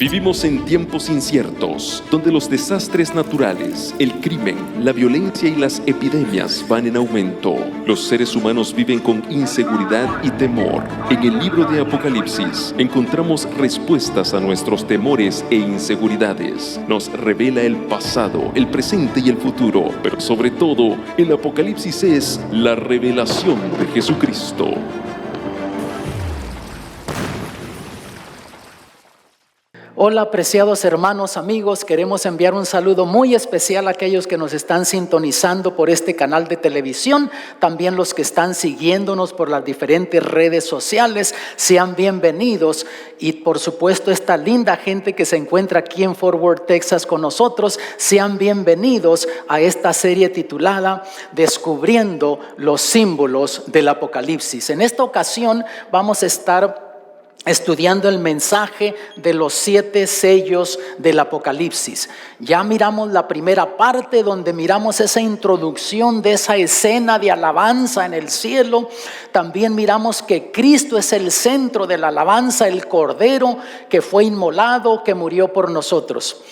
Vivimos en tiempos inciertos, donde los desastres naturales, el crimen, la violencia y las epidemias van en aumento. Los seres humanos viven con inseguridad y temor. En el libro de Apocalipsis encontramos respuestas a nuestros temores e inseguridades. Nos revela el pasado, el presente y el futuro, pero sobre todo, el Apocalipsis es la revelación de Jesucristo. Hola, apreciados hermanos, amigos, queremos enviar un saludo muy especial a aquellos que nos están sintonizando por este canal de televisión, también los que están siguiéndonos por las diferentes redes sociales, sean bienvenidos. Y por supuesto esta linda gente que se encuentra aquí en Fort Worth, Texas con nosotros, sean bienvenidos a esta serie titulada Descubriendo los símbolos del Apocalipsis. En esta ocasión vamos a estar estudiando el mensaje de los 7 sellos del Apocalipsis. Ya miramos la primera parte donde miramos esa introducción de esa escena de alabanza en el cielo. También miramos que Cristo es el centro de la alabanza, el Cordero que fue inmolado, que murió por nosotros.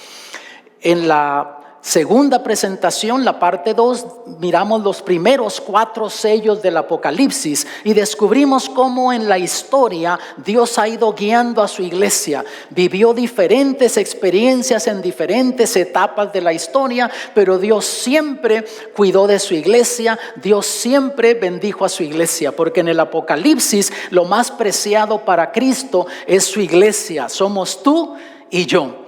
En la segunda presentación, la parte 2, miramos los primeros 4 sellos del Apocalipsis y descubrimos cómo en la historia Dios ha ido guiando a su iglesia. Vivió diferentes experiencias en diferentes etapas de la historia, pero Dios siempre cuidó de su iglesia, Dios siempre bendijo a su iglesia, porque en el Apocalipsis lo más preciado para Cristo es su iglesia, somos tú y yo.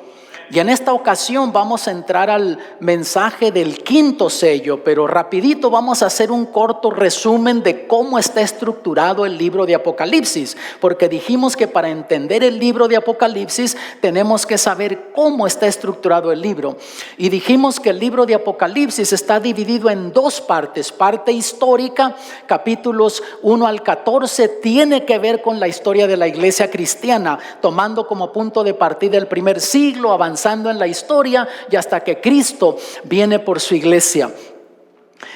Y en esta ocasión vamos a entrar al mensaje del 5º sello, pero rapidito vamos a hacer un corto resumen de cómo está estructurado el libro de Apocalipsis, porque dijimos que para entender el libro de Apocalipsis tenemos que saber cómo está estructurado el libro. Y dijimos que el libro de Apocalipsis está dividido en 2 partes, parte histórica, capítulos 1 al 14, tiene que ver con la historia de la iglesia cristiana, tomando como punto de partida el primer siglo, avanzando en la historia y hasta que Cristo viene por su iglesia.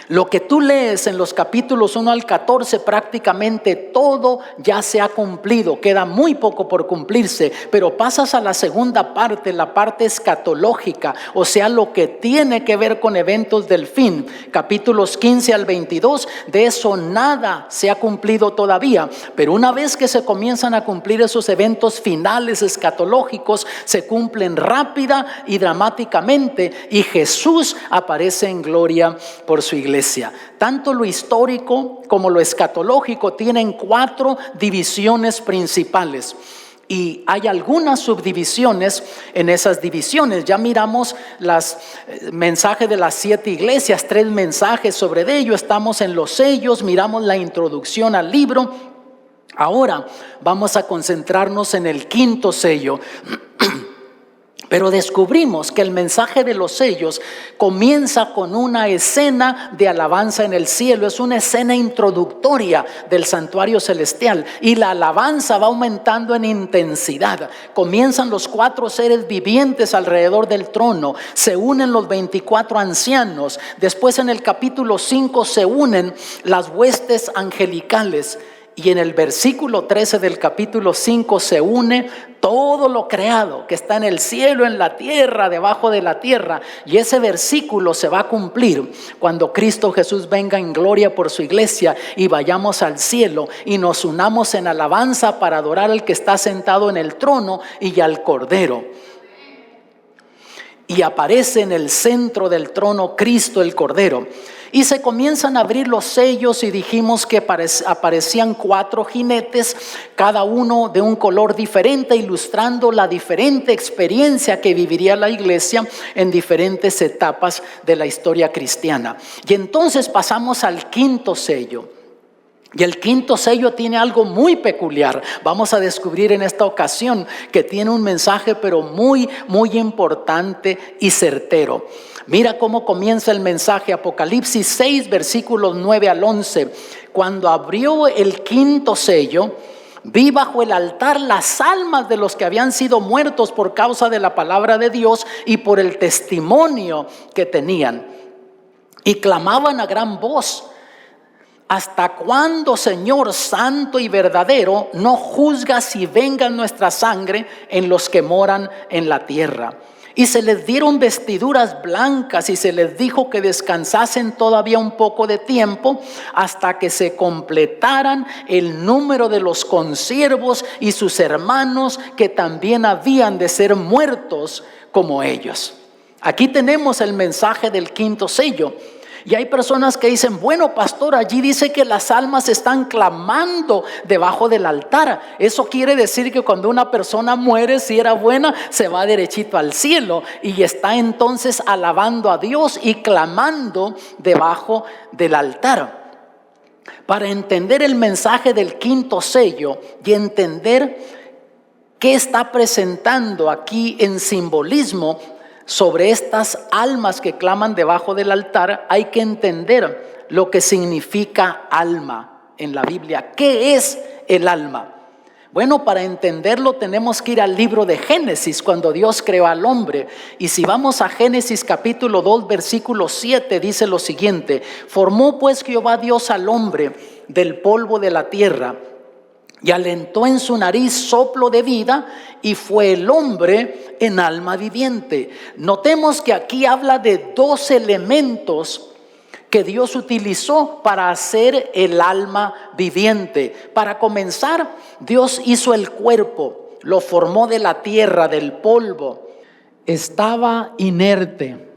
Lo que tú lees en los capítulos 1 al 14, prácticamente todo ya se ha cumplido, queda muy poco por cumplirse, pero pasas a la segunda parte, la parte escatológica, o sea, lo que tiene que ver con eventos del fin, capítulos 15 al 22, de eso nada se ha cumplido todavía, pero una vez que se comienzan a cumplir esos eventos finales escatológicos, se cumplen rápida y dramáticamente y Jesús aparece en gloria por su iglesia. Tanto lo histórico como lo escatológico tienen 4 divisiones principales y hay algunas subdivisiones en esas divisiones. Ya miramos los mensajes de las 7 iglesias, 3 mensajes sobre ello, estamos en los sellos, miramos la introducción al libro. Ahora vamos a concentrarnos en el 5º sello. Pero descubrimos que el mensaje de los sellos comienza con una escena de alabanza en el cielo. Es una escena introductoria del santuario celestial y la alabanza va aumentando en intensidad. Comienzan los 4 seres vivientes alrededor del trono, se unen los 24 ancianos. Después en el capítulo 5 se unen las huestes angelicales. Y en el versículo 13 del capítulo 5 se une todo lo creado que está en el cielo, en la tierra, debajo de la tierra. Y ese versículo se va a cumplir cuando Cristo Jesús venga en gloria por su iglesia y vayamos al cielo y nos unamos en alabanza para adorar al que está sentado en el trono y al Cordero. Y aparece en el centro del trono Cristo el Cordero. Y se comienzan a abrir los sellos y dijimos que aparecían 4 jinetes, cada uno de un color diferente, ilustrando la diferente experiencia que viviría la iglesia en diferentes etapas de la historia cristiana. Y entonces pasamos al 5º sello. Y el 5º sello tiene algo muy peculiar. Vamos a descubrir en esta ocasión que tiene un mensaje pero muy, muy importante y certero. Mira cómo comienza el mensaje, Apocalipsis 6, versículos 9 al 11. Cuando abrió el 5º sello, vi bajo el altar las almas de los que habían sido muertos por causa de la palabra de Dios y por el testimonio que tenían. Y clamaban a gran voz: ¿Hasta cuándo, Señor santo y verdadero, no juzgas si venga nuestra sangre en los que moran en la tierra? Y se les dieron vestiduras blancas y se les dijo que descansasen todavía un poco de tiempo hasta que se completaran el número de los consiervos y sus hermanos que también habían de ser muertos como ellos. Aquí tenemos el mensaje del quinto sello. Y hay personas que dicen, bueno, pastor, allí dice que las almas están clamando debajo del altar. Eso quiere decir que cuando una persona muere, si era buena, se va derechito al cielo y está entonces alabando a Dios y clamando debajo del altar. Para entender el mensaje del quinto sello y entender qué está presentando aquí en simbolismo sobre estas almas que claman debajo del altar, hay que entender lo que significa alma en la Biblia. ¿Qué es el alma? Bueno, para entenderlo tenemos que ir al libro de Génesis, cuando Dios creó al hombre. Y si vamos a Génesis capítulo 2, versículo 7, dice lo siguiente: formó pues Jehová Dios al hombre del polvo de la tierra, y alentó en su nariz soplo de vida, y fue el hombre en alma viviente. Notemos que aquí habla de dos elementos que Dios utilizó para hacer el alma viviente. Para comenzar, Dios hizo el cuerpo, lo formó de la tierra, del polvo. Estaba inerte.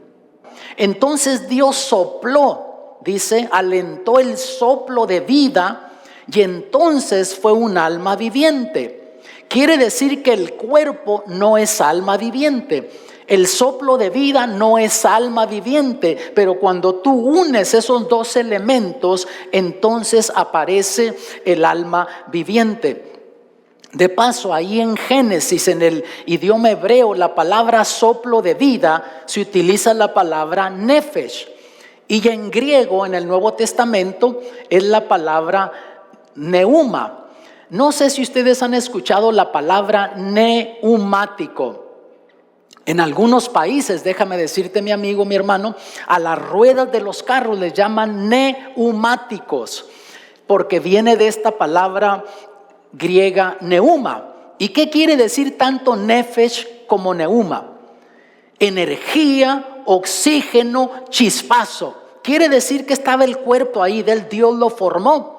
Entonces Dios sopló, dice, alentó el soplo de vida, y entonces fue un alma viviente. Quiere decir que el cuerpo no es alma viviente. El soplo de vida no es alma viviente. Pero cuando tú unes esos dos elementos, entonces aparece el alma viviente. De paso, ahí en Génesis, en el idioma hebreo, la palabra soplo de vida, se utiliza la palabra nefesh. Y en griego, en el Nuevo Testamento, es la palabra neuma. No sé si ustedes han escuchado la palabra neumático. En algunos países, déjame decirte, mi amigo, mi hermano, a las ruedas de los carros les llaman neumáticos, porque viene de esta palabra griega neuma. ¿Y qué quiere decir tanto nefesh como neuma? Energía, oxígeno, chispazo. Quiere decir que estaba el cuerpo ahí, Dios lo formó,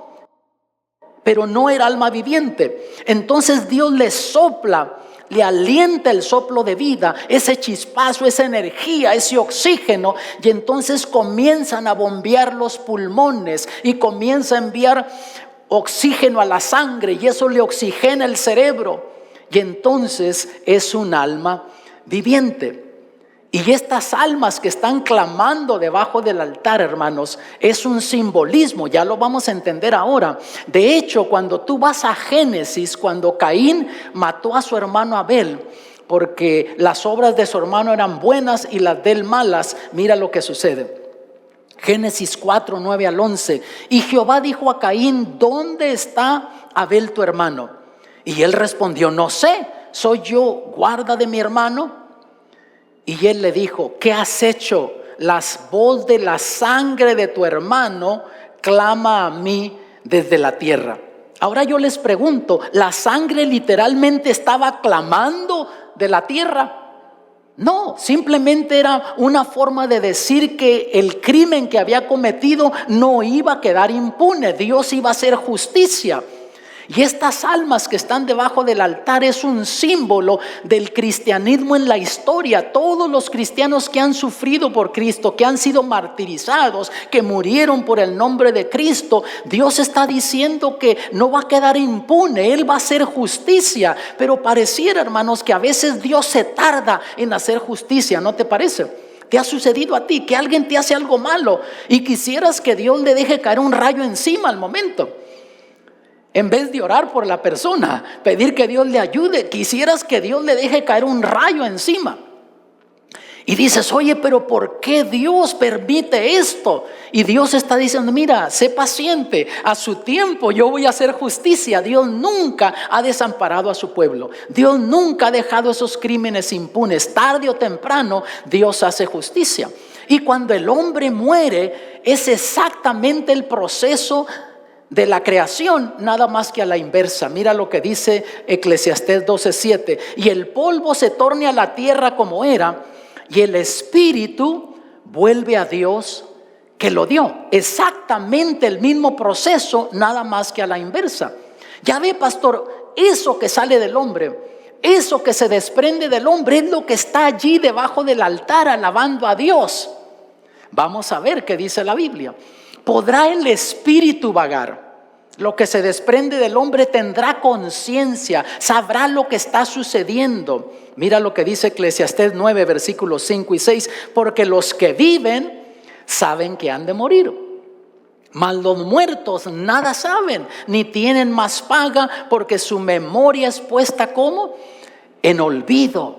pero no era alma viviente. Entonces Dios le sopla, le alienta el soplo de vida, ese chispazo, esa energía, ese oxígeno, y entonces comienzan a bombear los pulmones y comienza a enviar oxígeno a la sangre, y eso le oxigena el cerebro, y entonces es un alma viviente. Y estas almas que están clamando debajo del altar, hermanos, es un simbolismo, ya lo vamos a entender ahora. De hecho, cuando tú vas a Génesis, cuando Caín mató a su hermano Abel, porque las obras de su hermano eran buenas y las de él malas, mira lo que sucede. Génesis 4, 9 al 11. Y Jehová dijo a Caín: ¿dónde está Abel tu hermano? Y él respondió: no sé, ¿soy yo guarda de mi hermano? Y él le dijo: ¿qué has hecho? La voz de la sangre de tu hermano clama a mí desde la tierra. Ahora yo les pregunto, ¿la sangre literalmente estaba clamando de la tierra? No, simplemente era una forma de decir que el crimen que había cometido no iba a quedar impune. Dios iba a hacer justicia. Y estas almas que están debajo del altar es un símbolo del cristianismo en la historia. Todos los cristianos que han sufrido por Cristo, que han sido martirizados, que murieron por el nombre de Cristo, Dios está diciendo que no va a quedar impune, Él va a hacer justicia. Pero pareciera, hermanos, que a veces Dios se tarda en hacer justicia, ¿no te parece? ¿Te ha sucedido a ti que alguien te hace algo malo y quisieras que Dios le deje caer un rayo encima al momento? En vez de orar por la persona, pedir que Dios le ayude, quisieras que Dios le deje caer un rayo encima. Y dices: oye, pero ¿por qué Dios permite esto? Y Dios está diciendo: mira, sé paciente, a su tiempo yo voy a hacer justicia. Dios nunca ha desamparado a su pueblo. Dios nunca ha dejado esos crímenes impunes. Tarde o temprano Dios hace justicia. Y cuando el hombre muere, es exactamente el proceso de la creación, nada más que a la inversa. Mira lo que dice Eclesiastés 12:7. Y el polvo se torne a la tierra como era, y el espíritu vuelve a Dios que lo dio. Exactamente el mismo proceso, nada más que a la inversa. Ya ve, pastor, eso que sale del hombre, eso que se desprende del hombre, es lo que está allí debajo del altar alabando a Dios. Vamos a ver qué dice la Biblia. ¿Podrá el espíritu vagar? Lo que se desprende del hombre tendrá conciencia, sabrá lo que está sucediendo. Mira lo que dice Eclesiastés 9, versículos 5 y 6. Porque los que viven saben que han de morir, mas los muertos nada saben, ni tienen más paga, porque su memoria es puesta como en olvido.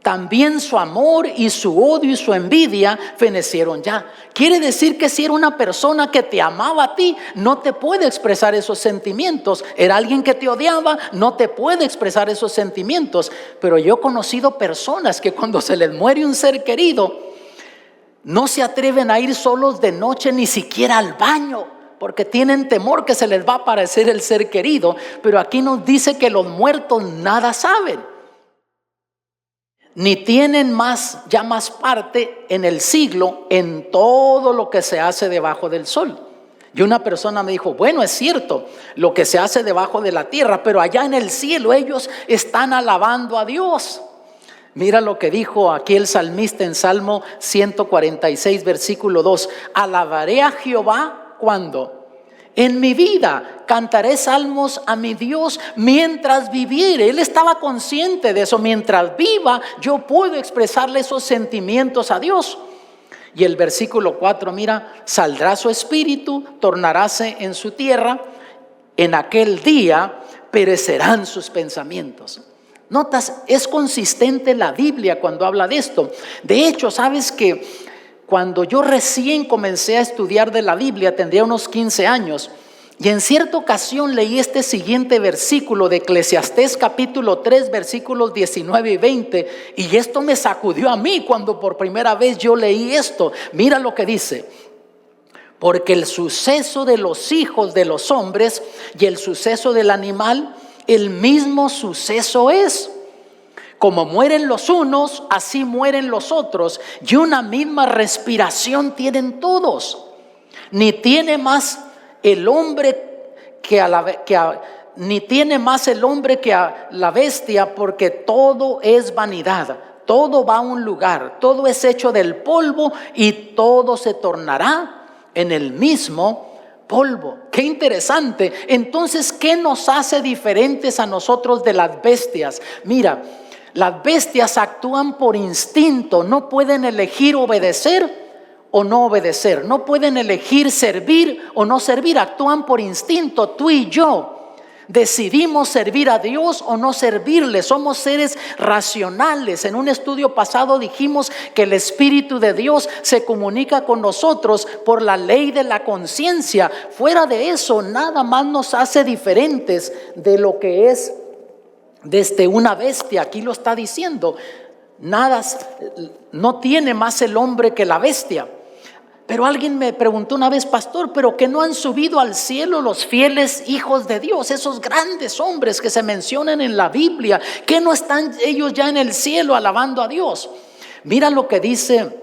También su amor y su odio y su envidia fenecieron ya. Quiere decir que si era una persona que te amaba a ti, no te puede expresar esos sentimientos. Era alguien que te odiaba, no te puede expresar esos sentimientos. Pero yo he conocido personas que cuando se les muere un ser querido, no se atreven a ir solos de noche ni siquiera al baño, porque tienen temor que se les va a aparecer el ser querido. Pero aquí nos dice que los muertos nada saben, ni tienen más parte en el siglo, en todo lo que se hace debajo del sol. Y una persona me dijo, bueno, es cierto, lo que se hace debajo de la tierra, pero allá en el cielo ellos están alabando a Dios. Mira lo que dijo aquí el salmista en Salmo 146, versículo 2. Alabaré a Jehová, ¿cuándo? En mi vida cantaré salmos a mi Dios mientras viviere. Él estaba consciente de eso. Mientras viva, yo puedo expresarle esos sentimientos a Dios. Y el versículo 4, mira, saldrá su espíritu, tornaráse en su tierra. En aquel día perecerán sus pensamientos. Notas, es consistente la Biblia cuando habla de esto. De hecho, sabes que cuando yo recién comencé a estudiar de la Biblia, tendría unos 15 años, y en cierta ocasión leí este siguiente versículo de Eclesiastés capítulo 3, versículos 19 y 20, y esto me sacudió a mí cuando por primera vez yo leí esto. Mira lo que dice: porque el suceso de los hijos de los hombres y el suceso del animal, el mismo suceso es. Como mueren los unos, así mueren los otros, y una misma respiración tienen todos. Ni tiene más el hombre que a la bestia, porque todo es vanidad. Todo va a un lugar, todo es hecho del polvo y todo se tornará en el mismo polvo. Qué interesante. Entonces, ¿qué nos hace diferentes a nosotros de las bestias? Mira, las bestias actúan por instinto, no pueden elegir obedecer o no obedecer, no pueden elegir servir o no servir, actúan por instinto. Tú y yo decidimos servir a Dios o no servirle, somos seres racionales. En un estudio pasado dijimos que el Espíritu de Dios se comunica con nosotros por la ley de la conciencia. Fuera de eso, nada más nos hace diferentes de lo que es desde una bestia. Aquí lo está diciendo, nada, no tiene más el hombre que la bestia. Pero alguien me preguntó una vez, pastor, ¿pero que no han subido al cielo los fieles hijos de Dios? Esos grandes hombres que se mencionan en la Biblia, ¿que no están ellos ya en el cielo alabando a Dios? Mira lo que dice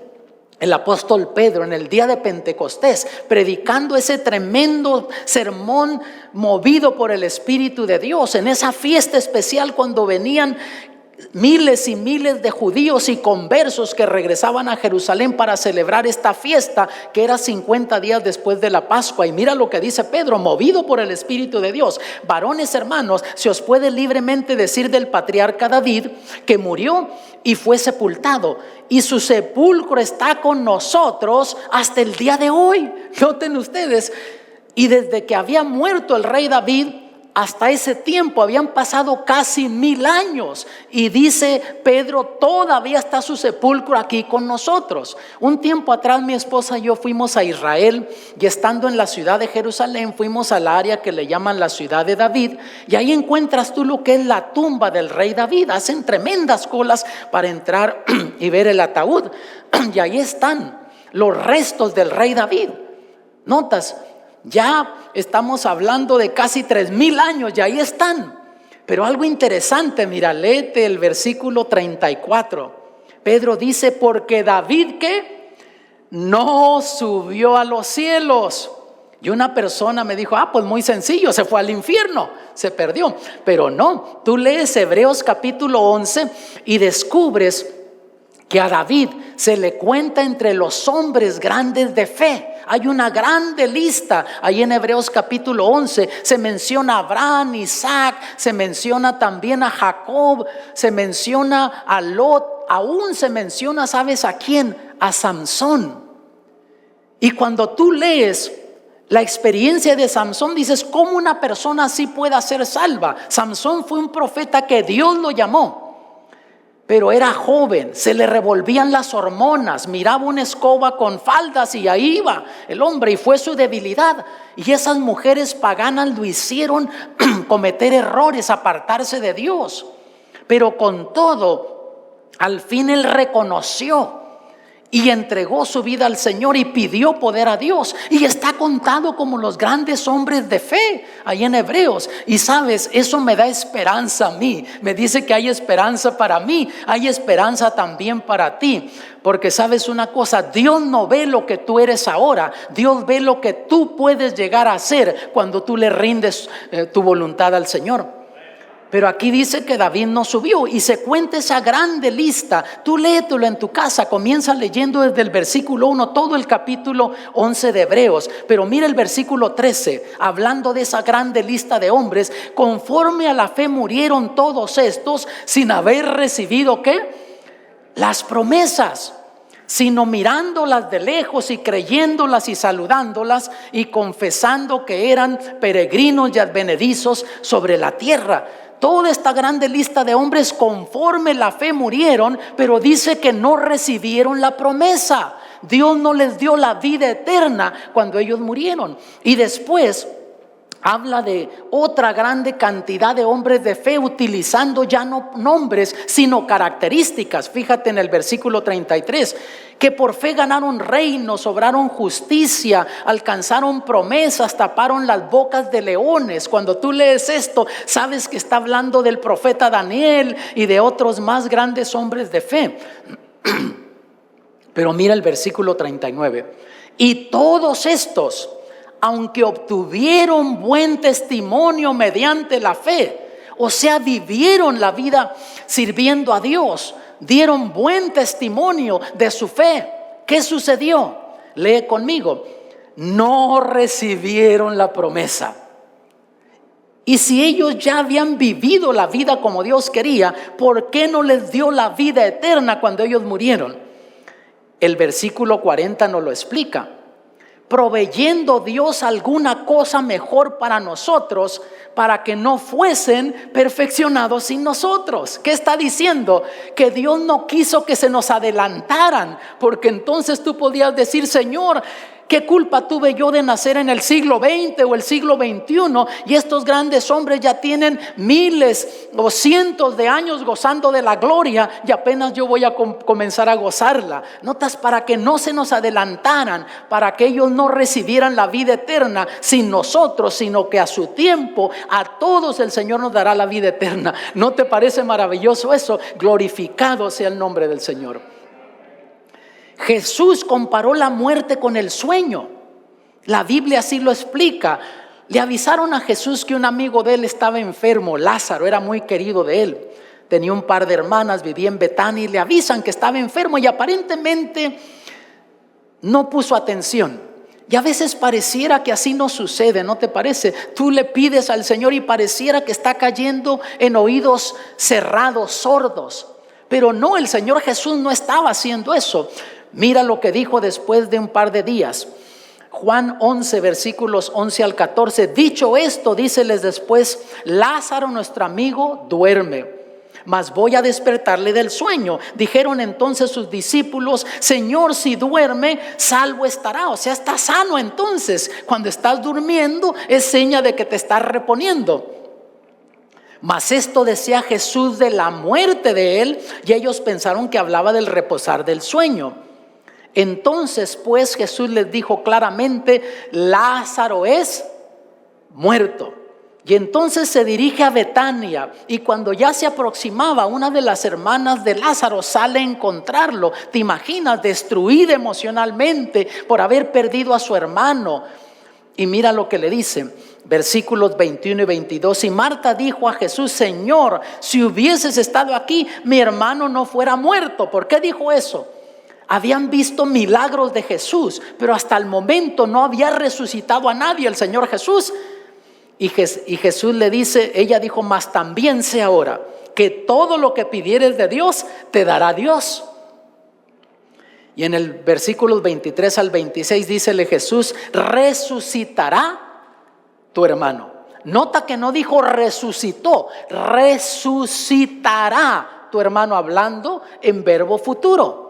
el apóstol Pedro en el día de Pentecostés, predicando ese tremendo sermón movido por el Espíritu de Dios, en esa fiesta especial cuando venían miles y miles de judíos y conversos que regresaban a Jerusalén para celebrar esta fiesta que era 50 días después de la Pascua. Y mira lo que dice Pedro, movido por el Espíritu de Dios: varones hermanos, se os puede libremente decir del patriarca David, que murió y fue sepultado, y su sepulcro está con nosotros hasta el día de hoy. Noten ustedes, y desde que había muerto el rey David hasta ese tiempo habían pasado casi 1000 años, y dice Pedro, todavía está su sepulcro aquí con nosotros. Un tiempo atrás mi esposa y yo fuimos a Israel, y estando en la ciudad de Jerusalén fuimos al área que le llaman la ciudad de David, y ahí encuentras tú lo que es la tumba del rey David. Hacen tremendas colas para entrar y ver el ataúd, y ahí están los restos del rey David. Notas, Ya estamos hablando de casi 3000 años y ahí están. Pero algo interesante, mira, léete el versículo 34. Pedro dice, porque David, ¿qué? No subió a los cielos. Y una persona me dijo, pues muy sencillo, se fue al infierno, se perdió. Pero no, tú lees Hebreos capítulo 11 y descubres que a David se le cuenta entre los hombres grandes de fe. Hay una grande lista ahí en Hebreos capítulo 11. Se menciona a Abraham, Isaac, se menciona también a Jacob, se menciona a Lot, aún se menciona, ¿sabes a quién? A Samson. Y cuando tú lees la experiencia de Samson, dices, ¿cómo una persona así puede ser salva? Samson fue un profeta que Dios lo llamó. Pero era joven, se le revolvían las hormonas, miraba una escoba con faldas y ahí iba el hombre, y fue su debilidad. Y esas mujeres paganas lo hicieron cometer errores, apartarse de Dios. Pero con todo, al fin él reconoció y entregó su vida al Señor y pidió poder a Dios. Y está contado como los grandes hombres de fe ahí en Hebreos. Y sabes, eso me da esperanza a mí. Me dice que hay esperanza para mí, hay esperanza también para ti. Porque sabes una cosa, Dios no ve lo que tú eres ahora. Dios ve lo que tú puedes llegar a ser cuando tú le rindes tu voluntad al Señor. Pero aquí dice que David no subió y se cuenta esa grande lista. Tú léetelo en tu casa, comienza leyendo desde el versículo 1 todo el capítulo 11 de Hebreos. Pero mira el versículo 13, hablando de esa grande lista de hombres. Conforme a la fe murieron todos estos sin haber recibido ¿qué? Las promesas, sino mirándolas de lejos y creyéndolas y saludándolas y confesando que eran peregrinos y advenedizos sobre la tierra. Toda esta grande lista de hombres conforme la fe murieron, pero dice que no recibieron la promesa. Dios no les dio la vida eterna cuando ellos murieron. Y después habla de otra grande cantidad de hombres de fe utilizando ya no nombres sino características. Fíjate en el versículo 33, que por fe ganaron reinos, obraron justicia, alcanzaron promesas, taparon las bocas de leones. Cuando tú lees esto, sabes que está hablando del profeta Daniel y de otros más grandes hombres de fe. Pero mira el versículo 39, y todos estos, aunque obtuvieron buen testimonio mediante la fe, o sea, vivieron la vida sirviendo a Dios, dieron buen testimonio de su fe. ¿Qué sucedió? Lee conmigo. No recibieron la promesa. Y si ellos ya habían vivido la vida como Dios quería, ¿por qué no les dio la vida eterna cuando ellos murieron? El versículo 40 nos lo explica. Proveyendo Dios alguna cosa mejor para nosotros, para que no fuesen perfeccionados sin nosotros. ¿Qué está diciendo? Que Dios no quiso que se nos adelantaran, porque entonces tú podías decir, Señor, ¿qué culpa tuve yo de nacer en el siglo XX o el siglo XXI? Y estos grandes hombres ya tienen miles o cientos de años gozando de la gloria y apenas yo voy a comenzar a gozarla. Notas, para que no se nos adelantaran, para que ellos no recibieran la vida eterna sin nosotros, sino que a su tiempo a todos el Señor nos dará la vida eterna. ¿No te parece maravilloso eso? Glorificado sea el nombre del Señor. Jesús comparó la muerte con el sueño. La Biblia así lo explica. Le avisaron a Jesús que un amigo de él estaba enfermo, Lázaro, era muy querido de él. Tenía un par de hermanas, vivía en Betania y le avisan que estaba enfermo y aparentemente no puso atención. Y a veces pareciera que así no sucede, ¿no te parece? Tú le pides al Señor y pareciera que está cayendo en oídos cerrados, sordos. Pero no, el Señor Jesús no estaba haciendo eso. Mira lo que dijo después de un par de días. Juan 11, versículos 11 al 14. Dicho esto, díceles después, Lázaro, nuestro amigo, duerme, mas voy a despertarle del sueño. Dijeron entonces sus discípulos, Señor, si duerme, salvo estará. O sea, está sano entonces. Cuando estás durmiendo es seña de que te estás reponiendo. Mas esto decía Jesús de la muerte de él, y ellos pensaron que hablaba del reposar del sueño. Entonces pues Jesús les dijo claramente: Lázaro es muerto. Y entonces se dirige a Betania, y cuando ya se aproximaba, una de las hermanas de Lázaro sale a encontrarlo. ¿Te imaginas? Destruida emocionalmente por haber perdido a su hermano. Y mira lo que le dice, versículos 21 y 22. Y Marta dijo a Jesús: Señor, si hubieses estado aquí, mi hermano no fuera muerto. ¿Por qué dijo eso? Habían visto milagros de Jesús, pero hasta el momento no había resucitado a nadie el Señor Jesús. Y Jesús le dice, ella dijo: mas también sé ahora que todo lo que pidieres de Dios, te dará Dios. Y en el versículos 23 al 26 dícele Jesús: resucitará tu hermano. Nota que no dijo resucitó, resucitará tu hermano, hablando en verbo futuro.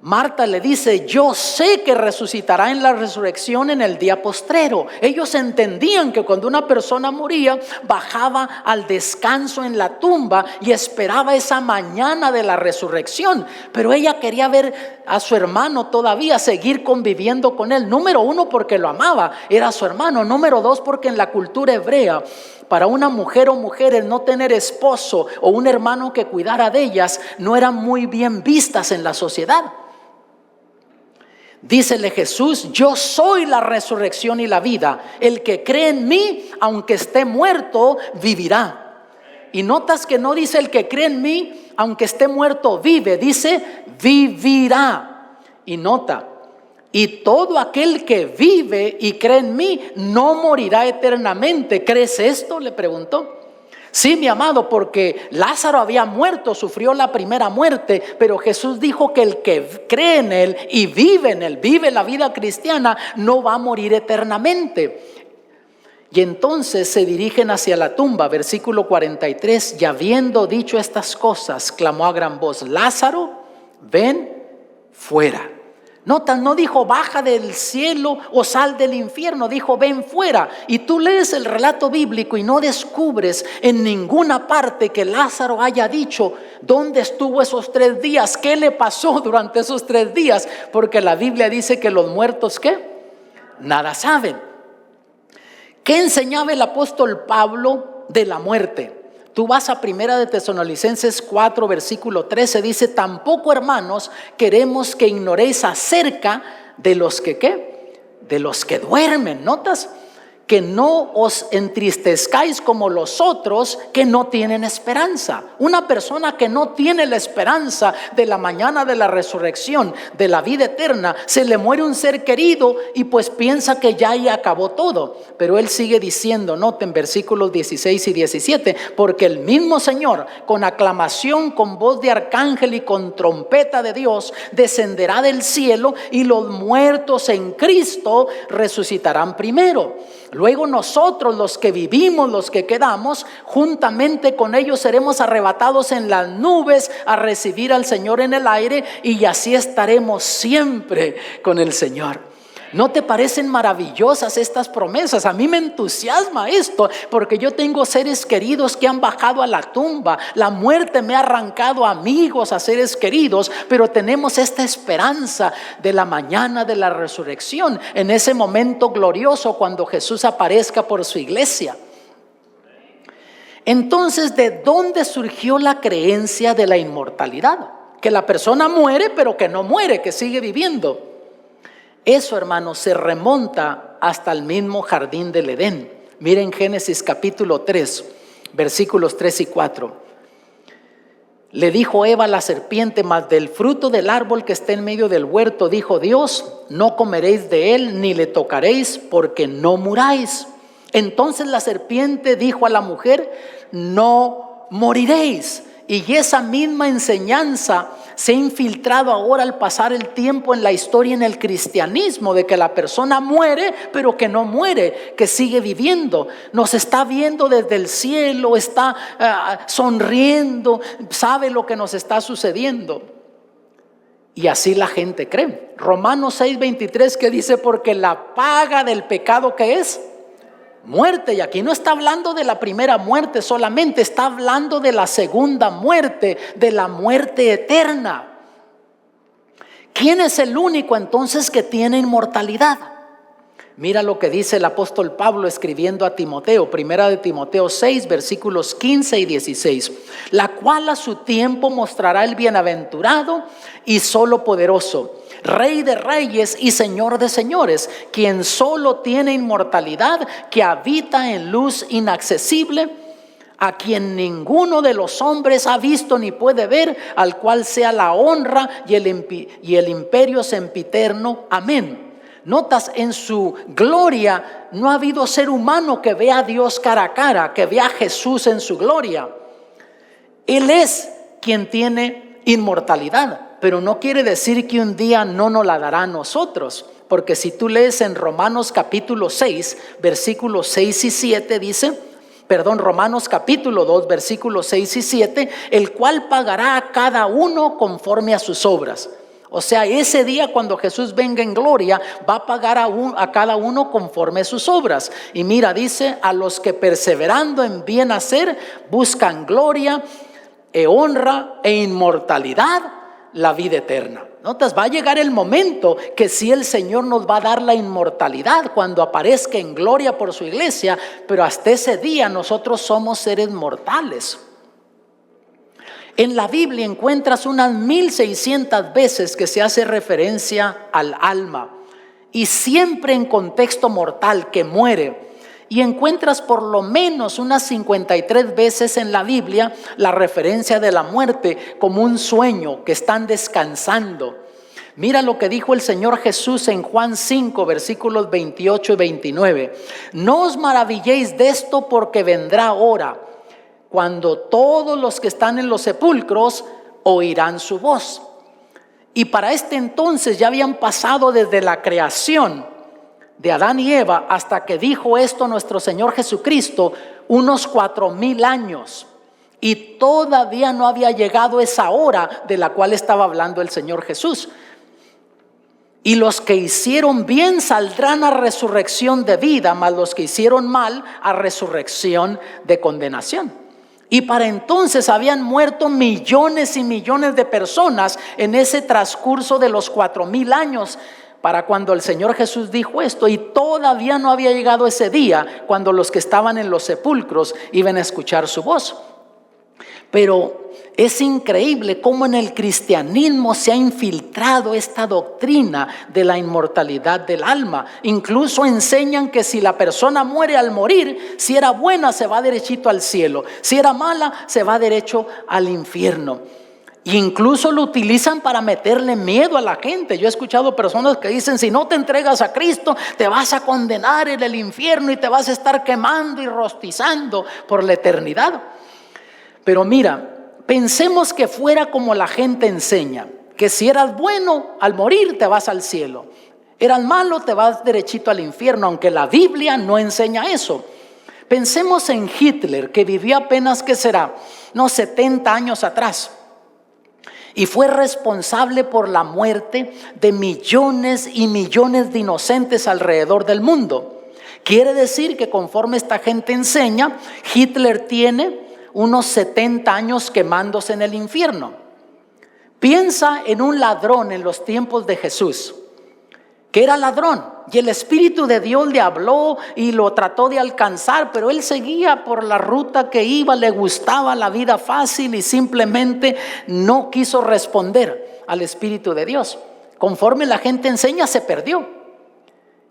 Marta le dice: yo sé que resucitará en la resurrección en el día postrero. Ellos entendían que cuando una persona moría, bajaba al descanso en la tumba y esperaba esa mañana de la resurrección. Pero ella quería ver a su hermano todavía, seguir conviviendo con él. Número uno, porque lo amaba, era su hermano. Número dos, porque en la cultura hebrea, para una mujer o mujeres no tener esposo o un hermano que cuidara de ellas no eran muy bien vistas en la sociedad. Dícele Jesús: yo soy la resurrección y la vida. El que cree en mí, aunque esté muerto, vivirá. Y notas que no dice el que cree en mí, aunque esté muerto, vive. Dice vivirá. Y nota: y todo aquel que vive y cree en mí no morirá eternamente. ¿Crees esto?, le preguntó. Sí, mi amado, porque Lázaro había muerto, sufrió la primera muerte, pero Jesús dijo que el que cree en Él y vive en Él, vive la vida cristiana, no va a morir eternamente. Y entonces se dirigen hacia la tumba, versículo 43, y habiendo dicho estas cosas, clamó a gran voz: Lázaro, ven fuera. Nota, no dijo baja del cielo o sal del infierno, dijo ven fuera. Y tú lees el relato bíblico y no descubres en ninguna parte que Lázaro haya dicho dónde estuvo esos 3 días, qué le pasó durante esos 3 días, porque la Biblia dice que los muertos, ¿qué? Nada saben. ¿Qué enseñaba el apóstol Pablo de la muerte? Tú vas a Primera de Tesalonicenses 4, versículo 13, dice: tampoco, hermanos, queremos que ignoréis acerca de los que, ¿qué? De los que duermen. ¿Notas? Que no os entristezcáis como los otros que no tienen esperanza. Una persona que no tiene la esperanza de la mañana de la resurrección, de la vida eterna, se le muere un ser querido y pues piensa que ya ahí acabó todo. Pero él sigue diciendo, noten versículos 16 y 17, porque el mismo Señor, con aclamación, con voz de arcángel y con trompeta de Dios, descenderá del cielo, y los muertos en Cristo resucitarán primero. Luego nosotros, los que vivimos, los que quedamos, juntamente con ellos seremos arrebatados en las nubes a recibir al Señor en el aire, y así estaremos siempre con el Señor. ¿No te parecen maravillosas estas promesas? A mí me entusiasma esto, porque yo tengo seres queridos que han bajado a la tumba. La muerte me ha arrancado amigos, a seres queridos, pero tenemos esta esperanza de la mañana de la resurrección, en ese momento glorioso cuando Jesús aparezca por su iglesia. Entonces, ¿de dónde surgió la creencia de la inmortalidad? Que la persona muere, pero que no muere, que sigue viviendo. Eso, hermanos, se remonta hasta el mismo jardín del Edén. Miren Génesis capítulo 3, versículos 3 y 4. Le dijo Eva a la serpiente: mas del fruto del árbol que está en medio del huerto, dijo Dios, no comeréis de él ni le tocaréis, porque no muráis. Entonces la serpiente dijo a la mujer: no moriréis. Y esa misma enseñanza se ha infiltrado ahora al pasar el tiempo en la historia, en el cristianismo, de que la persona muere, pero que no muere, que sigue viviendo. Nos está viendo desde el cielo, está sonriendo, sabe lo que nos está sucediendo. Y así la gente cree. Romanos 6:23, que dice: porque la paga del pecado, ¿qué es? Muerte. Y aquí no está hablando de la primera muerte solamente, está hablando de la segunda muerte, de la muerte eterna. ¿Quién es el único entonces que tiene inmortalidad? Mira lo que dice el apóstol Pablo escribiendo a Timoteo, primera de Timoteo 6, versículos 15 y 16. La cual a su tiempo mostrará el bienaventurado y solo poderoso, Rey de reyes y Señor de señores, quien solo tiene inmortalidad, que habita en luz inaccesible, a quien ninguno de los hombres ha visto ni puede ver, al cual sea la honra y el imperio sempiterno. Amén. Notas, en su gloria no ha habido ser humano que vea a Dios cara a cara, que vea a Jesús en su gloria. Él es quien tiene inmortalidad, pero no quiere decir que un día no nos la dará a nosotros. Porque si tú lees en Romanos capítulo 6, versículos 6 y 7 dice, Romanos capítulo 2, versículos 6 y 7, el cual pagará a cada uno conforme a sus obras. O sea, ese día cuando Jesús venga en gloria, va a pagar a cada uno conforme a sus obras. Y mira, dice, a los que perseverando en bien hacer, buscan gloria, honra e inmortalidad, la vida eterna. ¿Notas? Va a llegar el momento que sí, el Señor nos va a dar la inmortalidad cuando aparezca en gloria por su iglesia, pero hasta ese día nosotros somos seres mortales. En la Biblia encuentras unas 1600 veces que se hace referencia al alma, y siempre en contexto mortal, que muere. Y encuentras por lo menos unas 53 veces en la Biblia la referencia de la muerte como un sueño, que están descansando. Mira lo que dijo el Señor Jesús en Juan 5, versículos 28 y 29. No os maravilléis de esto, porque vendrá hora cuando todos los que están en los sepulcros oirán su voz. Y para este entonces ya habían pasado desde la creación de Adán y Eva hasta que dijo esto nuestro Señor Jesucristo, unos 4000 años. Y todavía no había llegado esa hora de la cual estaba hablando el Señor Jesús. Y los que hicieron bien saldrán a resurrección de vida, mas los que hicieron mal a resurrección de condenación. Y para entonces habían muerto millones y millones de personas en ese transcurso de los 4000 años para cuando el Señor Jesús dijo esto, y todavía no había llegado ese día cuando los que estaban en los sepulcros iban a escuchar su voz. Pero es increíble cómo en el cristianismo se ha infiltrado esta doctrina de la inmortalidad del alma. Incluso enseñan que si la persona muere al morir, si era buena se va derechito al cielo, si era mala se va derecho al infierno. E incluso lo utilizan para meterle miedo a la gente. Yo he escuchado personas que dicen, si no te entregas a Cristo, te vas a condenar en el infierno y te vas a estar quemando y rostizando por la eternidad. Pero mira, pensemos que fuera como la gente enseña, que si eras bueno, al morir te vas al cielo. Eras malo, te vas derechito al infierno, aunque la Biblia no enseña eso. Pensemos en Hitler, que vivió apenas, ¿qué será? 70 años atrás. Y fue responsable por la muerte de millones y millones de inocentes alrededor del mundo. Quiere decir que conforme esta gente enseña, Hitler tiene unos 70 años quemándose en el infierno. Piensa en un ladrón en los tiempos de Jesús, que era ladrón, y el Espíritu de Dios le habló y lo trató de alcanzar, pero él seguía por la ruta que iba, le gustaba la vida fácil y simplemente no quiso responder al Espíritu de Dios. Conforme la gente enseña, se perdió.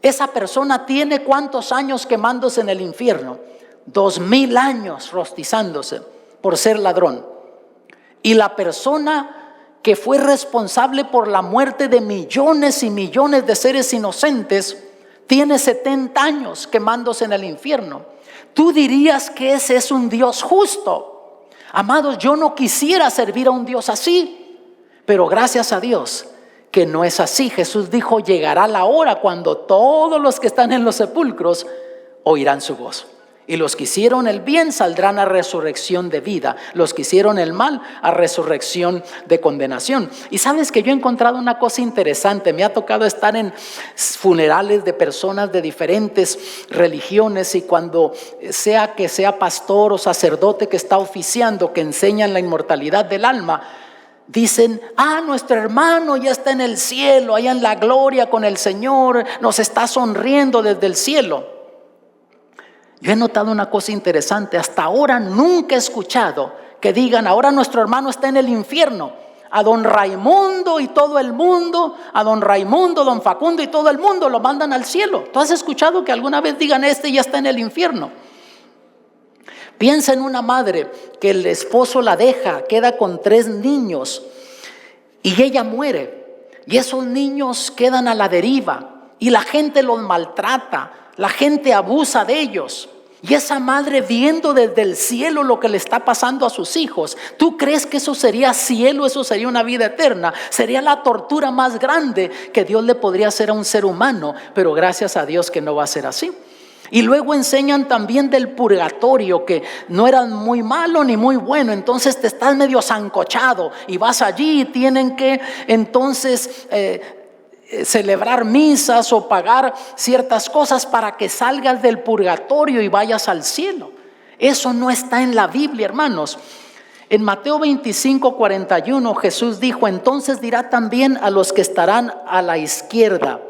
Esa persona tiene ¿cuántos años quemándose en el infierno? 2000 años rostizándose por ser ladrón. Y la persona que fue responsable por la muerte de millones y millones de seres inocentes tiene 70 años quemándose en el infierno. Tú dirías que ese es un Dios justo. Amados, yo no quisiera servir a un Dios así, pero gracias a Dios que no es así. Jesús dijo, llegará la hora cuando todos los que están en los sepulcros oirán su voz. Y los que hicieron el bien saldrán a resurrección de vida, los que hicieron el mal a resurrección de condenación. Y sabes que yo he encontrado una cosa interesante. Me ha tocado estar en funerales de personas de diferentes religiones, y cuando sea que sea pastor o sacerdote que está oficiando, que enseñan la inmortalidad del alma, dicen, nuestro hermano ya está en el cielo, allá en la gloria con el Señor, nos está sonriendo desde el cielo. Yo he notado una cosa interesante, hasta ahora nunca he escuchado que digan, ahora nuestro hermano está en el infierno. A don Raimundo y todo el mundo, a don Raimundo, don Facundo y todo el mundo lo mandan al cielo. ¿Tú has escuchado que alguna vez digan, este ya está en el infierno? Piensa en una madre que el esposo la deja, queda con 3 niños y ella muere. Y esos niños quedan a la deriva y la gente los maltrata, la gente abusa de ellos. Y esa madre viendo desde el cielo lo que le está pasando a sus hijos, ¿tú crees que eso sería cielo? ¿Eso sería una vida eterna? Sería la tortura más grande que Dios le podría hacer a un ser humano, pero gracias a Dios que no va a ser así. Y luego enseñan también del purgatorio, que no era muy malo ni muy bueno, entonces te estás medio sancochado y vas allí y tienen que entonces celebrar misas o pagar ciertas cosas para que salgas del purgatorio y vayas al cielo. Eso no está en la Biblia, hermanos. En Mateo 25:41 Jesús dijo, entonces dirá también a los que estarán a la izquierda,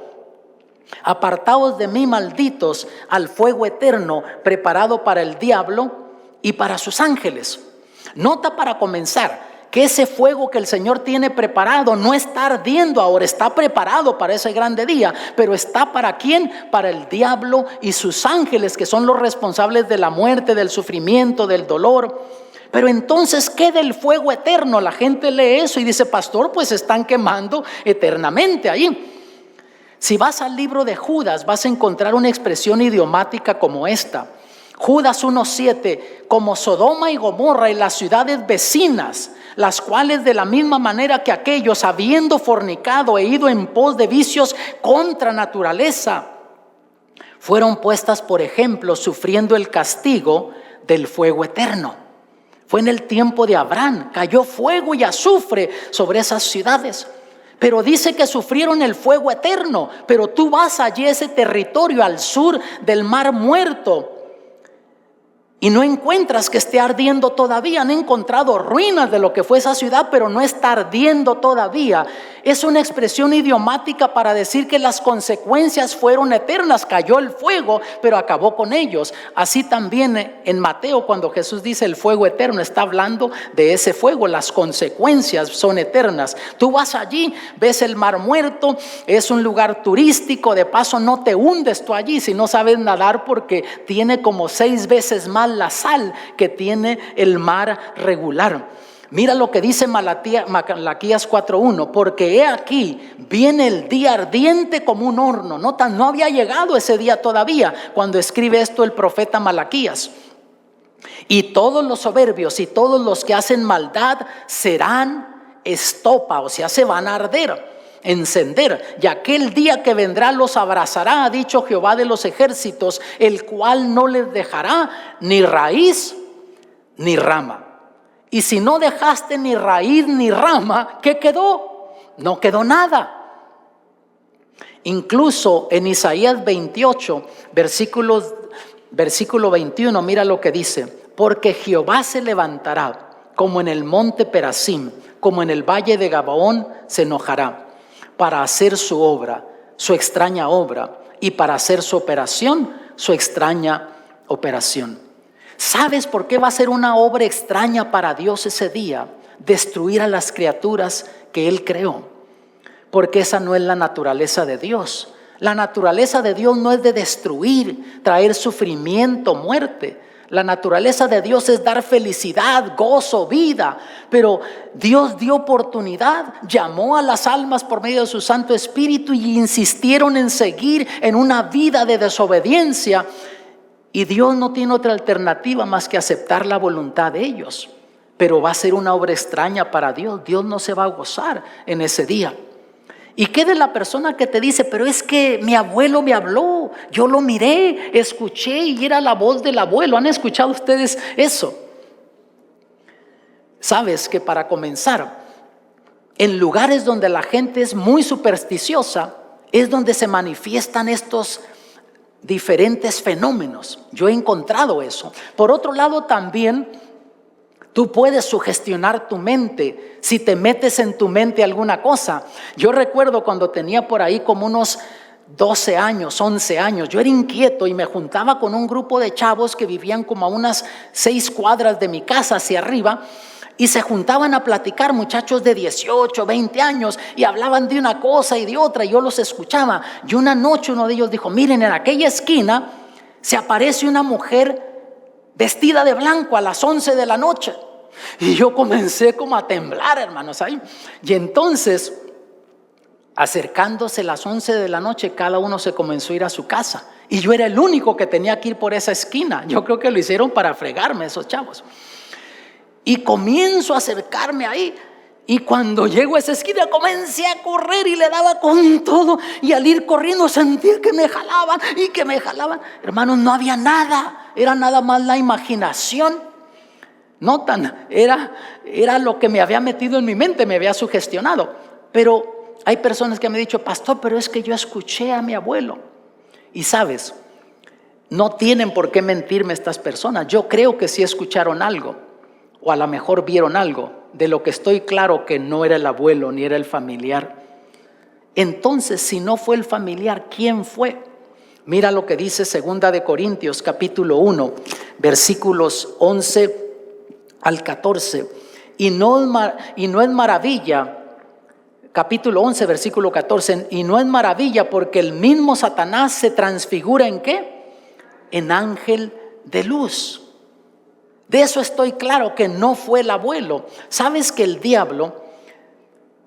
apartaos de mí, malditos, al fuego eterno preparado para el diablo y para sus ángeles. Nota para comenzar que ese fuego que el Señor tiene preparado no está ardiendo ahora, está preparado para ese grande día, pero está ¿para quién? Para el diablo y sus ángeles, que son los responsables de la muerte, del sufrimiento, del dolor. Pero entonces, ¿qué del fuego eterno? La gente lee eso y dice, pastor, pues están quemando eternamente ahí. Si vas al libro de Judas, vas a encontrar una expresión idiomática como esta. Judas 1:7, como Sodoma y Gomorra y las ciudades vecinas, las cuales de la misma manera que aquellos, habiendo fornicado e ido en pos de vicios contra naturaleza, fueron puestas por ejemplo, sufriendo el castigo del fuego eterno. Fue en el tiempo de Abraham, cayó fuego y azufre sobre esas ciudades. Pero dice que sufrieron el fuego eterno. Pero tú vas allí a ese territorio al sur del Mar Muerto y no encuentras que esté ardiendo todavía. Han encontrado ruinas de lo que fue esa ciudad, pero no está ardiendo todavía. Es una expresión idiomática para decir que las consecuencias fueron eternas. Cayó el fuego, pero acabó con ellos. Así también en Mateo, cuando Jesús dice el fuego eterno, está hablando de ese fuego. Las consecuencias son eternas. Tú vas allí, ves el Mar Muerto, es un lugar turístico. De paso, no te hundes tú allí si no sabes nadar, porque tiene como 6 veces más la sal que tiene el mar regular. Mira lo que dice Malaquías 4:1, porque he aquí viene el día ardiente como un horno. Nota, no había llegado ese día todavía cuando escribe esto el profeta Malaquías. Y todos los soberbios y todos los que hacen maldad serán estopa, o sea, se van a arder, encender, y aquel día que vendrá los abrazará, ha dicho Jehová de los ejércitos, el cual no les dejará ni raíz ni rama. Y si no dejaste ni raíz ni rama, ¿qué quedó? No quedó nada. Incluso en Isaías 28, versículo 21, mira lo que dice: porque Jehová se levantará como en el monte Perasim, como en el valle de Gabaón se enojará, para hacer su obra, su extraña obra, y para hacer su operación, su extraña operación. ¿Sabes por qué va a ser una obra extraña para Dios ese día? Destruir a las criaturas que Él creó. Porque esa no es la naturaleza de Dios. La naturaleza de Dios no es de destruir, traer sufrimiento, muerte. La naturaleza de Dios es dar felicidad, gozo, vida. Pero Dios dio oportunidad, llamó a las almas por medio de su Santo Espíritu y insistieron en seguir en una vida de desobediencia. Y Dios no tiene otra alternativa más que aceptar la voluntad de ellos. Pero va a ser una obra extraña para Dios. Dios no se va a gozar en ese día. ¿Y qué de la persona que te dice, pero es que mi abuelo me habló, yo lo miré, escuché y era la voz del abuelo? ¿Han escuchado ustedes eso? Sabes que para comenzar, en lugares donde la gente es muy supersticiosa, es donde se manifiestan estos diferentes fenómenos. Yo he encontrado eso. Por otro lado, también Tú puedes sugestionar tu mente si te metes en tu mente alguna cosa. Yo recuerdo cuando tenía por ahí como unos 12 años, 11 años, yo era inquieto y me juntaba con un grupo de chavos que vivían como a unas 6 cuadras de mi casa hacia arriba, y se juntaban a platicar, muchachos de 18, 20 años, y hablaban de una cosa y de otra, y yo los escuchaba. Y una noche uno de ellos dijo: miren, en aquella esquina se aparece una mujer vestida de blanco a las 11 de la noche. Y yo comencé como a temblar, hermanos, ahí. Y entonces, acercándose las 11 de la noche, cada uno se comenzó a ir a su casa. Y yo era el único que tenía que ir por esa esquina. Yo creo que lo hicieron para fregarme esos chavos. Y comienzo a acercarme ahí. Y cuando llego a esa esquina comencé a correr y le daba con todo. Y al ir corriendo sentí que me jalaban y que me jalaban. Hermanos, no había nada. Era nada más la imaginación. Notan, era lo que me había metido en mi mente, me había sugestionado. Pero hay personas que me han dicho: pastor, pero es que yo escuché a mi abuelo. Y sabes, no tienen por qué mentirme estas personas. Yo creo que sí escucharon algo, o a lo mejor vieron algo. De lo que estoy claro que no era el abuelo ni era el familiar. Entonces, si no fue el familiar, ¿quién fue? Mira lo que dice 2 de Corintios capítulo 1, versículos 11 al 14. Y no es maravilla, capítulo 11, versículo 14. Y no es maravilla porque el mismo Satanás se transfigura ¿en qué? En ángel de luz. De eso estoy claro que no fue el abuelo. ¿Sabes que el diablo,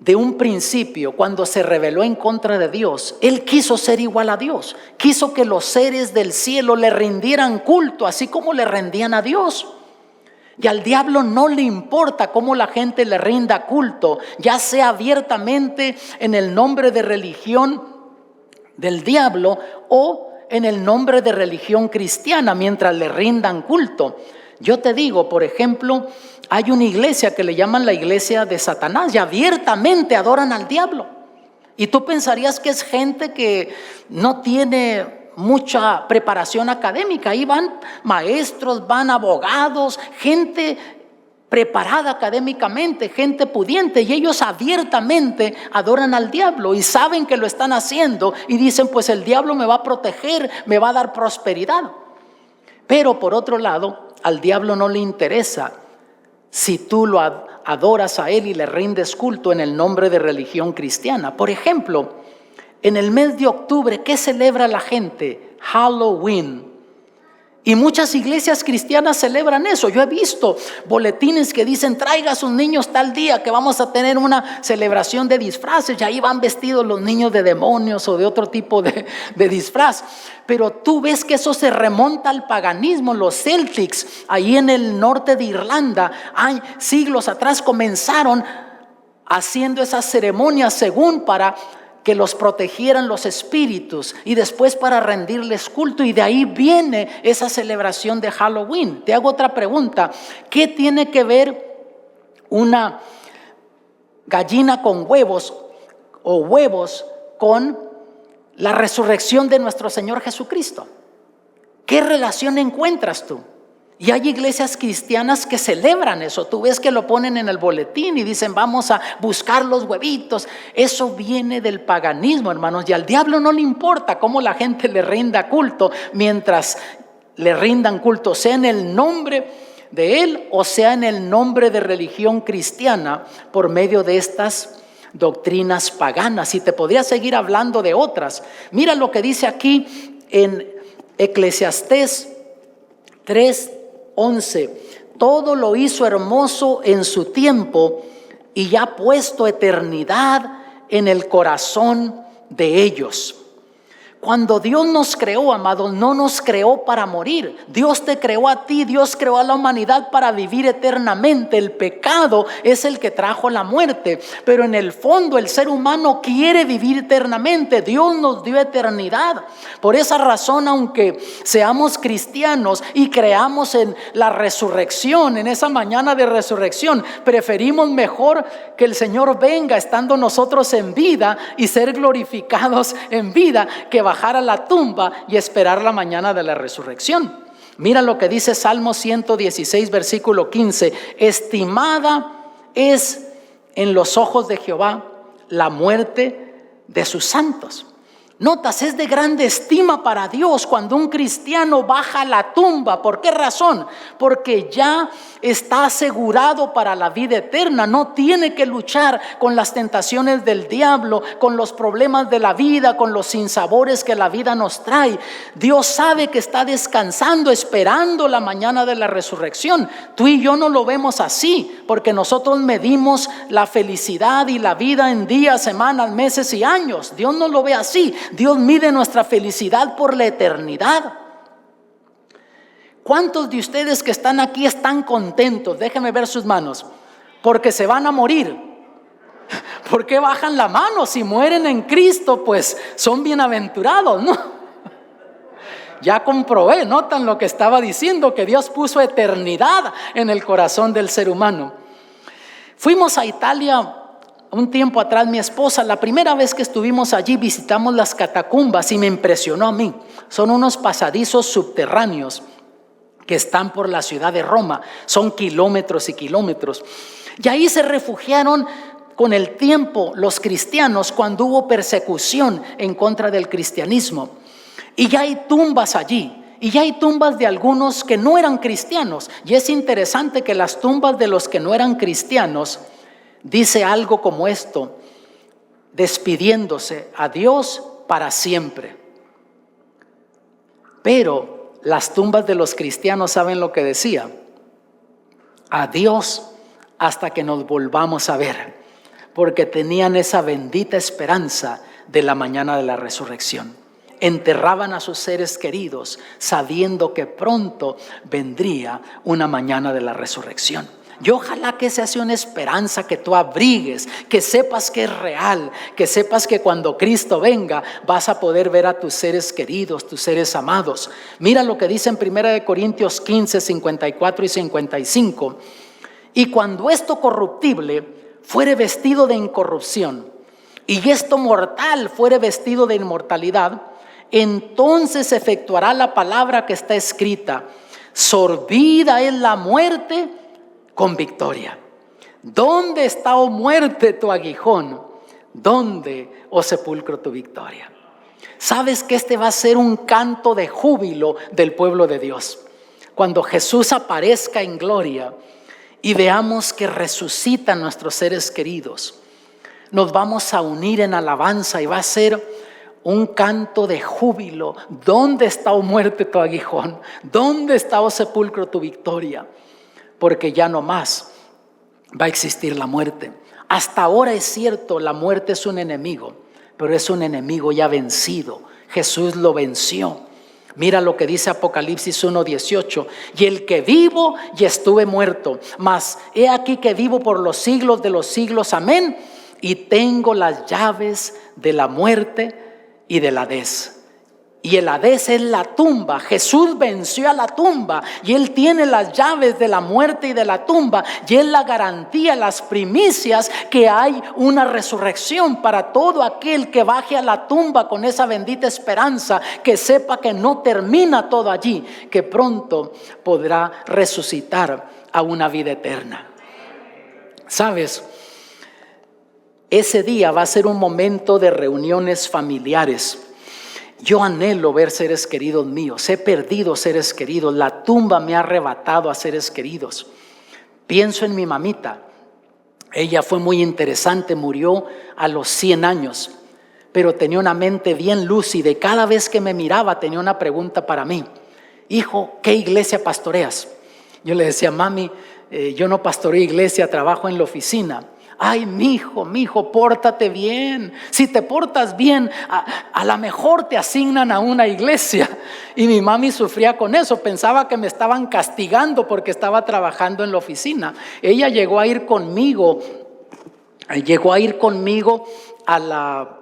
de un principio, cuando se rebeló en contra de Dios, él quiso ser igual a Dios? Quiso que los seres del cielo le rindieran culto, así como le rendían a Dios. Y al diablo no le importa cómo la gente le rinda culto, ya sea abiertamente en el nombre de religión del diablo o en el nombre de religión cristiana, mientras le rindan culto. Yo te digo, por ejemplo, hay una iglesia que le llaman la iglesia de Satanás y abiertamente adoran al diablo. Y tú pensarías que es gente que no tiene mucha preparación académica. Ahí van maestros, van abogados, gente preparada académicamente, gente pudiente, y ellos abiertamente adoran al diablo y saben que lo están haciendo y dicen: pues el diablo me va a proteger, me va a dar prosperidad. Pero por otro lado, al diablo no le interesa si tú lo adoras a él y le rindes culto en el nombre de religión cristiana. Por ejemplo, en el mes de octubre, ¿qué celebra la gente? Halloween. Y muchas iglesias cristianas celebran eso. Yo he visto boletines que dicen: traiga a sus niños tal día que vamos a tener una celebración de disfraces. Y ahí van vestidos los niños de demonios o de otro tipo de disfraz. Pero tú ves que eso se remonta al paganismo. Los Celtics, ahí en el norte de Irlanda, siglos atrás comenzaron haciendo esas ceremonias según para que los protegieran los espíritus y después para rendirles culto, y de ahí viene esa celebración de Halloween. Te hago otra pregunta: ¿qué tiene que ver una gallina con huevos o huevos con la resurrección de nuestro Señor Jesucristo? ¿Qué relación encuentras tú? Y hay iglesias cristianas que celebran eso. Tú ves que lo ponen en el boletín y dicen: vamos a buscar los huevitos. Eso viene del paganismo, hermanos. Y al diablo no le importa cómo la gente le rinda culto, mientras le rindan culto, sea en el nombre de él o sea en el nombre de religión cristiana, por medio de estas doctrinas paganas. Y te podría seguir hablando de otras. Mira lo que dice aquí en Eclesiastés 3:11. Todo lo hizo hermoso en su tiempo y ya ha puesto eternidad en el corazón de ellos. Cuando Dios nos creó, amados, no nos creó para morir. Dios te creó a ti, Dios creó a la humanidad para vivir eternamente. El pecado es el que trajo la muerte, pero en el fondo el ser humano quiere vivir eternamente. Dios nos dio eternidad. Por esa razón, aunque seamos cristianos y creamos en la resurrección, en esa mañana de resurrección, preferimos mejor que el Señor venga estando nosotros en vida y ser glorificados en vida, que bajar a la tumba y esperar la mañana de la resurrección. Mira lo que dice Salmo 116, versículo 15. Estimada es en los ojos de Jehová la muerte de sus santos. Notas, es de grande estima para Dios cuando un cristiano baja a la tumba. ¿Por qué razón? Porque ya está asegurado para la vida eterna. No tiene que luchar con las tentaciones del diablo, con los problemas de la vida, con los sinsabores que la vida nos trae. Dios sabe que está descansando, esperando la mañana de la resurrección. Tú y yo no lo vemos así, porque nosotros medimos la felicidad y la vida en días, semanas, meses y años. Dios no lo ve así. Dios mide nuestra felicidad por la eternidad. ¿Cuántos de ustedes que están aquí están contentos? Déjenme ver sus manos. Porque se van a morir. ¿Por qué bajan la mano? Si mueren en Cristo, pues son bienaventurados, ¿no? Ya comprobé, notan lo que estaba diciendo, que Dios puso eternidad en el corazón del ser humano. Fuimos a Italia un tiempo atrás, mi esposa, la primera vez que estuvimos allí visitamos las catacumbas y me impresionó a mí. Son unos pasadizos subterráneos que están por la ciudad de Roma. Son kilómetros y kilómetros. Y ahí se refugiaron con el tiempo los cristianos cuando hubo persecución en contra del cristianismo. Y ya hay tumbas allí. Y ya hay tumbas de algunos que no eran cristianos. Y es interesante que las tumbas de los que no eran cristianos dice algo como esto: despidiéndose a Dios para siempre. Pero las tumbas de los cristianos, ¿saben lo que decía? Adiós hasta que nos volvamos a ver, porque tenían esa bendita esperanza de la mañana de la resurrección. Enterraban a sus seres queridos sabiendo que pronto vendría una mañana de la resurrección. Y ojalá que esa sea una esperanza que tú abrigues, que sepas que es real, que sepas que cuando Cristo venga vas a poder ver a tus seres queridos, tus seres amados. Mira lo que dice en 1 Corintios 15, 54 y 55. Y cuando esto corruptible fuere vestido de incorrupción, y esto mortal fuere vestido de inmortalidad, entonces efectuará la palabra que está escrita: sorbida es la muerte con victoria. ¿Dónde está, oh muerte, tu aguijón? ¿Dónde, oh sepulcro, tu victoria? ¿Sabes que este va a ser un canto de júbilo del pueblo de Dios? Cuando Jesús aparezca en gloria y veamos que resucitan nuestros seres queridos, nos vamos a unir en alabanza y va a ser un canto de júbilo. ¿Dónde está, oh muerte, tu aguijón? ¿Dónde está, oh sepulcro, tu victoria? Porque ya no más va a existir la muerte. Hasta ahora es cierto, la muerte es un enemigo, pero es un enemigo ya vencido. Jesús lo venció. Mira lo que dice Apocalipsis 1:18. Y el que vivo y estuve muerto, mas he aquí que vivo por los siglos de los siglos. Amén. Y tengo las llaves de la muerte y del Hades. Y el Hades es la tumba. Jesús venció a la tumba y Él tiene las llaves de la muerte y de la tumba. Y Él la garantía, las primicias, que hay una resurrección para todo aquel que baje a la tumba con esa bendita esperanza, que sepa que no termina todo allí, que pronto podrá resucitar a una vida eterna. ¿Sabes? Ese día va a ser un momento de reuniones familiares. Yo anhelo ver seres queridos míos. He perdido seres queridos. La tumba me ha arrebatado a seres queridos. Pienso en mi mamita. Ella fue muy interesante. Murió a los 100 años. Pero tenía una mente bien lúcida. Y cada vez que me miraba tenía una pregunta para mí. Hijo, ¿qué iglesia pastoreas? Yo le decía: mami, yo no pastoreo iglesia, trabajo en la oficina. Ay, mi hijo, pórtate bien. Si te portas bien, a lo mejor te asignan a una iglesia. Y mi mami sufría con eso. Pensaba que me estaban castigando porque estaba trabajando en la oficina. Ella llegó a ir conmigo a la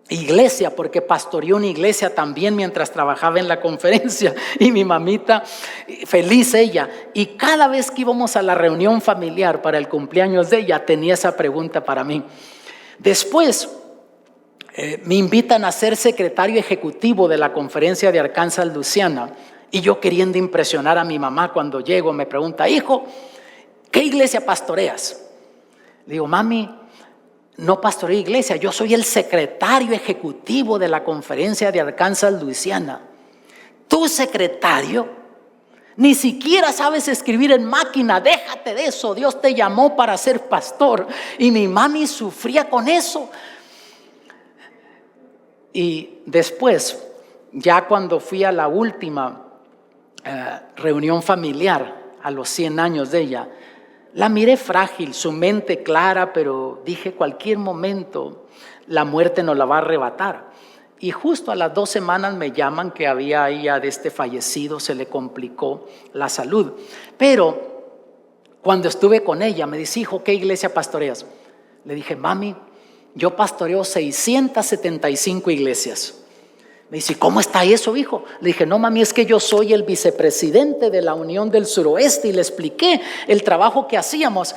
iglesia, porque pastoreó una iglesia también mientras trabajaba en la conferencia. Y mi mamita, feliz ella. Y cada vez que íbamos a la reunión familiar para el cumpleaños de ella, tenía esa pregunta para mí. Después me invitan a ser secretario ejecutivo de la conferencia de Arkansas, Luisiana. Y yo queriendo impresionar a mi mamá, cuando llego me pregunta: hijo, ¿qué iglesia pastoreas? Le digo: mami, no pastoreo iglesia, yo soy el secretario ejecutivo de la Conferencia de Arkansas, Luisiana. ¿Tu secretario? Ni siquiera sabes escribir en máquina. Déjate de eso, Dios te llamó para ser pastor. Y mi mami sufría con eso. Y después, ya cuando fui a la última reunión familiar, a los 100 años de ella, la miré frágil, su mente clara, pero dije: cualquier momento la muerte nos la va a arrebatar. Y justo a las 2 semanas me llaman que había ella fallecido, se le complicó la salud. Pero cuando estuve con ella me dice: hijo, ¿qué iglesia pastoreas? Le dije: mami, yo pastoreo 675 iglesias. Me dice: ¿cómo está eso, hijo? Le dije: no, mami, es que yo soy el vicepresidente de la Unión del Suroeste. Y le expliqué el trabajo que hacíamos.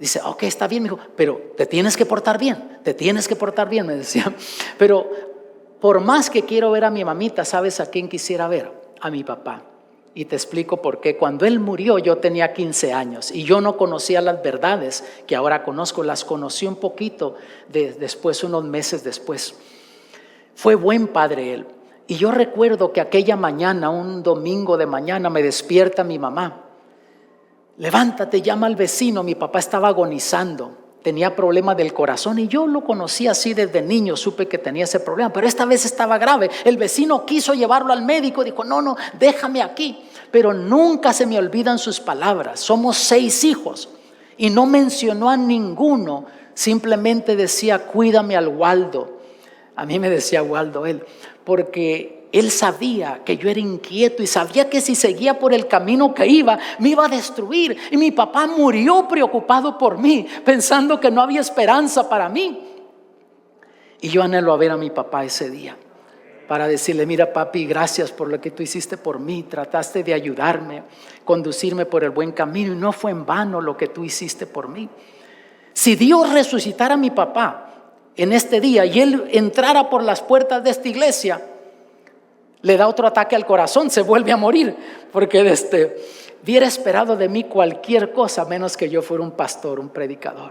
Dice: ok, está bien, hijo, pero te tienes que portar bien. Te tienes que portar bien, me decía. Pero por más que quiero ver a mi mamita, ¿sabes a quién quisiera ver? A mi papá. Y te explico por qué. Cuando él murió yo tenía 15 años y yo no conocía las verdades que ahora conozco. Las conocí un poquito después, unos meses después. Fue buen padre él. Y yo recuerdo que aquella mañana, un domingo de mañana, me despierta mi mamá. Levántate, llama al vecino. Mi papá estaba agonizando, tenía problemas del corazón y yo lo conocí así desde niño, supe que tenía ese problema, pero esta vez estaba grave. El vecino quiso llevarlo al médico, dijo: no, déjame aquí. Pero nunca se me olvidan sus palabras. Somos 6 hijos y no mencionó a ninguno, simplemente decía: cuídame al Waldo. A mí me decía Waldo él, porque él sabía que yo era inquieto y sabía que si seguía por el camino que iba, me iba a destruir. Y mi papá murió preocupado por mí, pensando que no había esperanza para mí. Y yo anhelo a ver a mi papá ese día, para decirle: mira, papi, gracias por lo que tú hiciste por mí. Trataste de ayudarme, conducirme por el buen camino, y no fue en vano lo que tú hiciste por mí. Si Dios resucitara a mi papá en este día y él entrara por las puertas de esta iglesia, le da otro ataque al corazón, se vuelve a morir, porque hubiera esperado de mí cualquier cosa menos que yo fuera un pastor, un predicador.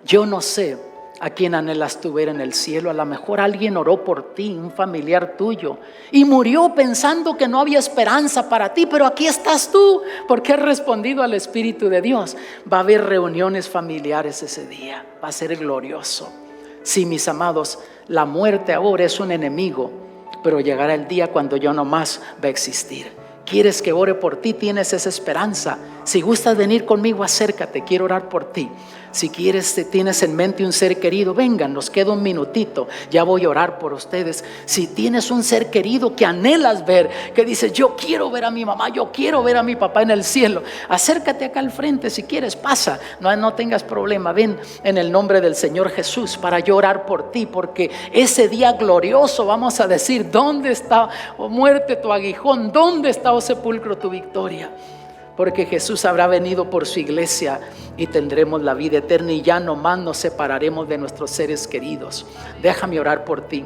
Yo no sé a quién anhelas tú ver en el cielo. A lo mejor alguien oró por ti, un familiar tuyo, y murió pensando que no había esperanza para ti, pero aquí estás tú porque has respondido al Espíritu de Dios. Va a haber reuniones familiares ese día, va a ser glorioso. Sí, mis amados, la muerte ahora es un enemigo, pero llegará el día cuando ya no más va a existir. ¿Quieres que ore por ti? ¿Tienes esa esperanza? Si gustas venir conmigo, acércate, quiero orar por ti. Si quieres, tienes en mente un ser querido, vengan, nos queda un minutito, ya voy a orar por ustedes. Si tienes un ser querido que anhelas ver, que dices: yo quiero ver a mi mamá, yo quiero ver a mi papá en el cielo, acércate acá al frente. Si quieres, pasa, no tengas problema. Ven en el nombre del Señor Jesús para yo orar por ti, porque ese día glorioso vamos a decir: ¿dónde está, oh muerte, tu aguijón? ¿Dónde está, oh sepulcro, tu victoria? Porque Jesús habrá venido por su iglesia y tendremos la vida eterna, y ya no más nos separaremos de nuestros seres queridos. Déjame orar por ti.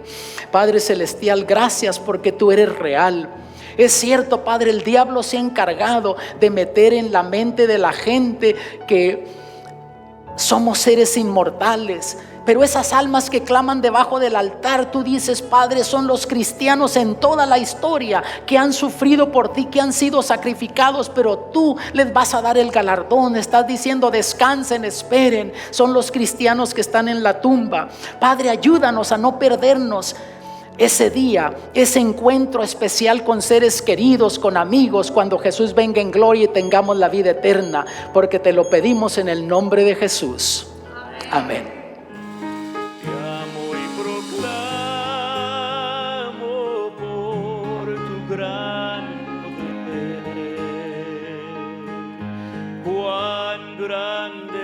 Padre celestial, gracias porque tú eres real. Es cierto, Padre, el diablo se ha encargado de meter en la mente de la gente que somos seres inmortales. Pero esas almas que claman debajo del altar, tú dices, Padre, son los cristianos en toda la historia que han sufrido por ti, que han sido sacrificados, pero tú les vas a dar el galardón. Estás diciendo: descansen, esperen. Son los cristianos que están en la tumba. Padre, ayúdanos a no perdernos ese día, ese encuentro especial con seres queridos, con amigos, cuando Jesús venga en gloria y tengamos la vida eterna, porque te lo pedimos en el nombre de Jesús. Amén. Grande